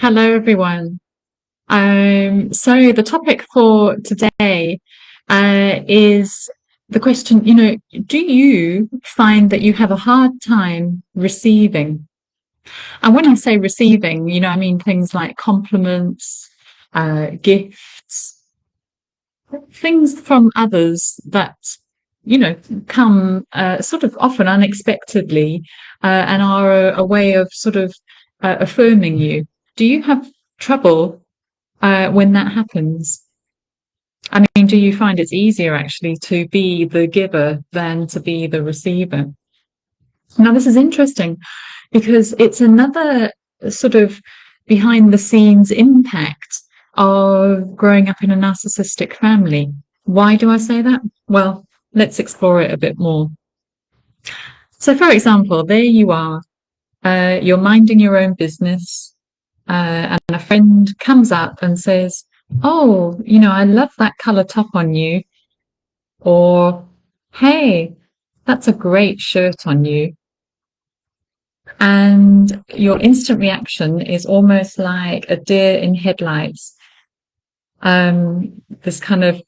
Hello, everyone. So the topic for today is the question, do you find that you have a hard time receiving? And when I say receiving, I mean things like compliments, gifts, things from others that, come sort of often unexpectedly and are a way of sort of affirming you. Do you have trouble when that happens? I mean, do you find it's easier actually to be the giver than to be the receiver? Now, this is interesting because it's another sort of behind the scenes impact of growing up in a narcissistic family. Why do I say that? Well, let's explore it a bit more. So, for example, there you are, you're minding your own business, and a friend comes up and says, "Oh, I love that color top on you," or "Hey, that's a great shirt on you." And your instant reaction is almost like a deer in headlights. This kind of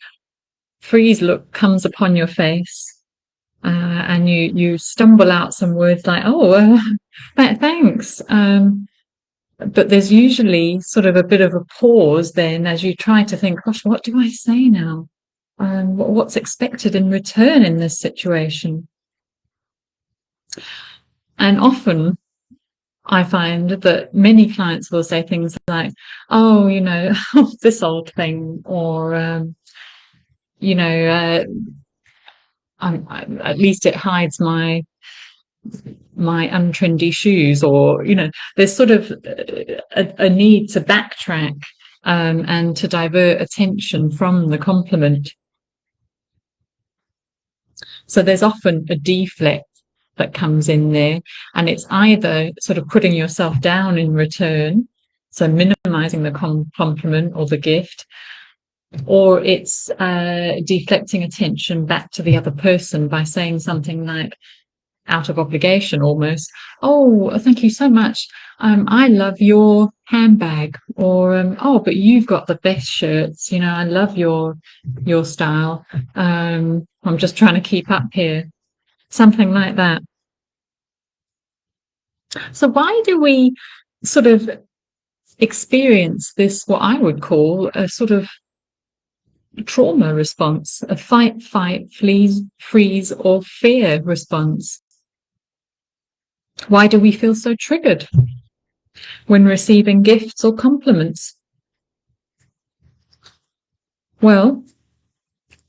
freeze look comes upon your face, and you stumble out some words like, "Oh, thanks." But there's usually sort of a bit of a pause then as you try to think, gosh, what do I say now? What's expected in return in this situation? And often I find that many clients will say things like, "Oh, this old thing," or, at least it hides my untrendy shoes, or there's sort of a need to backtrack and to divert attention from the compliment. So there's often a deflect that comes in there, and it's either sort of putting yourself down in return, so minimizing the compliment or the gift, or it's deflecting attention back to the other person by saying something like, out of obligation almost, "Oh, thank you so much. I love your handbag," or "Oh, but you've got the best shirts. I love your style. I'm just trying to keep up here." Something like that. So why do we sort of experience this, what I would call a sort of trauma response, a fight, freeze, or fear response? Why do we feel so triggered when receiving gifts or compliments? Well,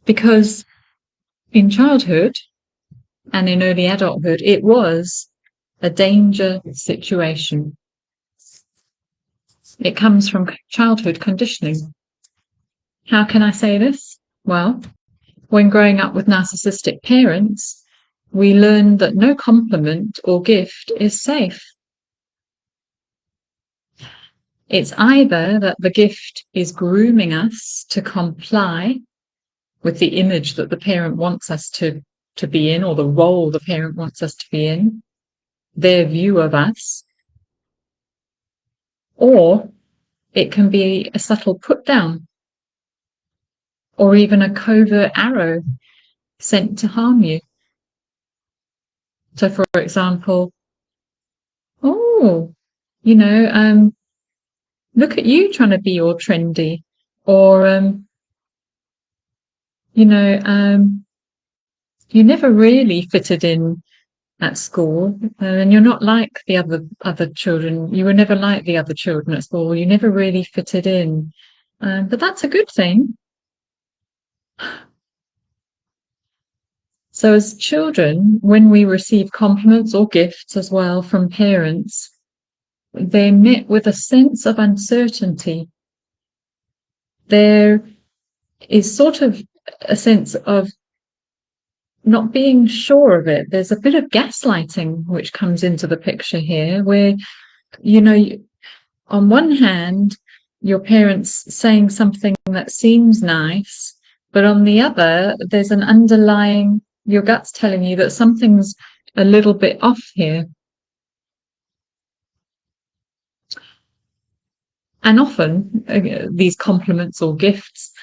because in childhood and in early adulthood, it was a danger situation. It comes from childhood conditioning. How can I say this? Well, when growing up with narcissistic parents, we learn that no compliment or gift is safe. It's either that the gift is grooming us to comply with the image that the parent wants us to be in, or the role the parent wants us to be in, their view of us, or it can be a subtle put down, or even a covert arrow sent to harm you. So, for example, "Oh, look at you trying to be all trendy," or "you never really fitted in at school, and you're not like the other children. You were never like the other children at school. You never really fitted in, but that's a good thing." So as children, when we receive compliments or gifts as well from parents, they're met with a sense of uncertainty. There is sort of a sense of not being sure of it. There's a bit of gaslighting which comes into the picture here, where, on one hand, your parents saying something that seems nice, but on the other, there's an underlying, your gut's telling you that something's a little bit off here. And often these compliments or gifts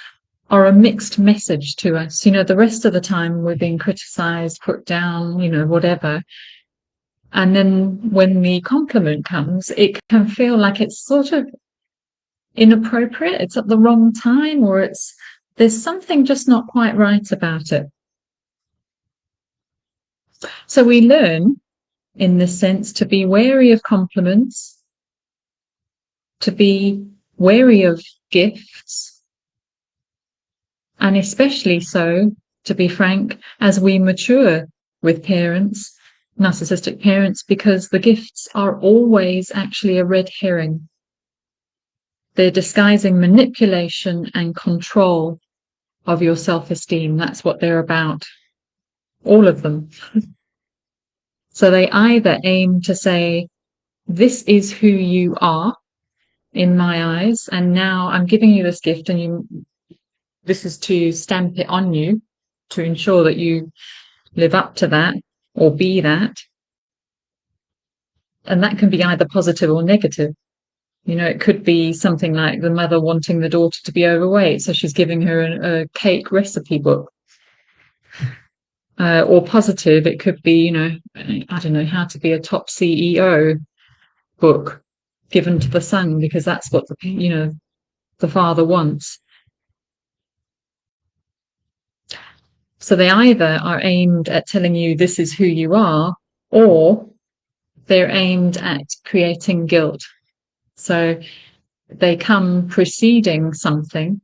are a mixed message to us. You know, the rest of the time we're being criticized, put down, you know, whatever. And then when the compliment comes, it can feel like it's sort of inappropriate, it's at the wrong time, or there's something just not quite right about it. So we learn, in this sense, to be wary of compliments, to be wary of gifts, and especially so, to be frank, as we mature with parents, narcissistic parents, because the gifts are always actually a red herring. They're disguising manipulation and control of your self-esteem. That's what they're about. All of them. So they either aim to say, this is who you are in my eyes, and now I'm giving you this gift, and this is to stamp it on you to ensure that you live up to that or be that. And that can be either positive or negative. You know, it could be something like the mother wanting the daughter to be overweight, so she's giving her a cake recipe book. Or positive, it could be, you know, I don't know, how to be a top CEO book given to the son, because that's what the father wants. So they either are aimed at telling you this is who you are, or they're aimed at creating guilt. So they come preceding something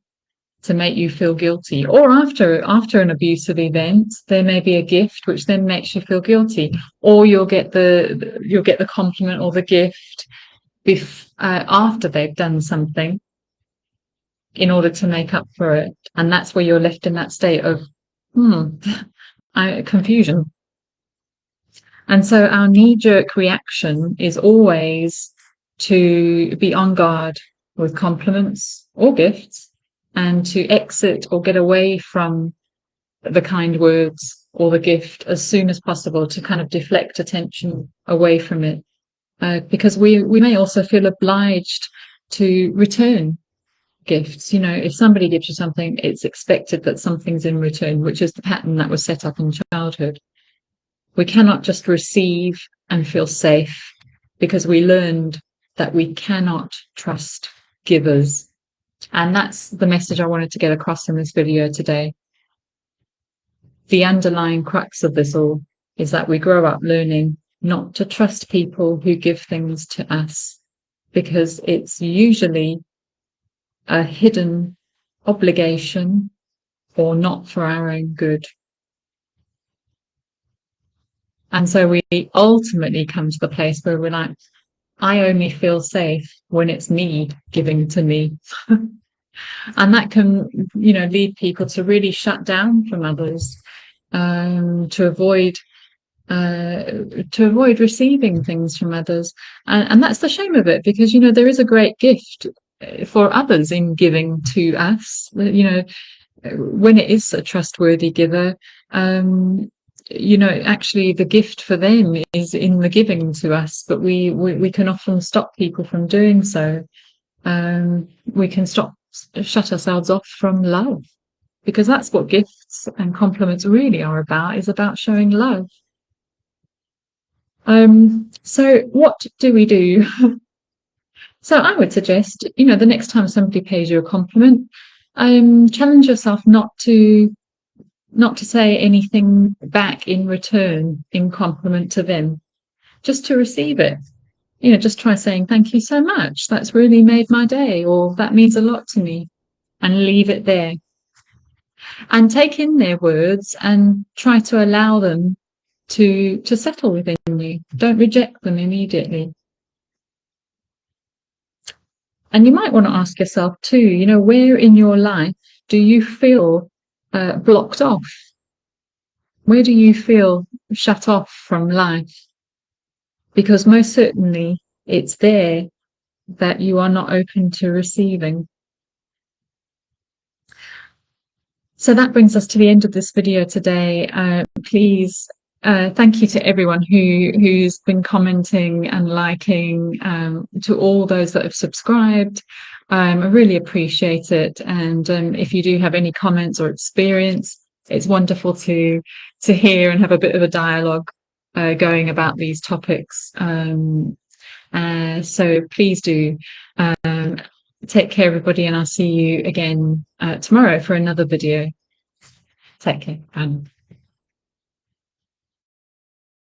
to make you feel guilty, or after an abusive event, there may be a gift which then makes you feel guilty, or you'll get the compliment or the gift after they've done something in order to make up for it, and that's where you're left in that state of confusion. And so our knee-jerk reaction is always to be on guard with compliments or gifts, and to exit or get away from the kind words or the gift as soon as possible, to kind of deflect attention away from it. Because we may also feel obliged to return gifts. You know, if somebody gives you something, it's expected that something's in return, which is the pattern that was set up in childhood. We cannot just receive and feel safe, because we learned that we cannot trust givers. And that's the message I wanted to get across in this video today. The underlying crux of this all is that we grow up learning not to trust people who give things to us, because it's usually a hidden obligation or not for our own good. And so we ultimately come to the place where we're like, I only feel safe when it's me giving to me. And that can, you know, lead people to really shut down from others, to avoid receiving things from others. And that's the shame of it, because, you know, there is a great gift for others in giving to us. You know, when it is a trustworthy giver, you know, actually the gift for them is in the giving to us, but we can often stop people from doing so. We can shut ourselves off from love, because that's what gifts and compliments really are about, is about showing love. So what do we do? So I would suggest, you know, the next time somebody pays you a compliment, challenge yourself not to say anything back in return in compliment to them, just to receive it. You know, just try saying, thank you so much, that's really made my day, or that means a lot to me, and leave it there. And take in their words and try to allow them to settle within you. Don't reject them immediately. And you might want to ask yourself too, you know, where in your life do you feel blocked off? Where do you feel shut off from life? Because most certainly it's there that you are not open to receiving. So that brings us to the end of this video today. Please thank you to everyone who's been commenting and liking, to all those that have subscribed. I really appreciate it. And if you do have any comments or experience, it's wonderful to hear and have a bit of a dialogue going about these topics. So please do. Take care, everybody, and I'll see you again tomorrow for another video. Take care. Bye.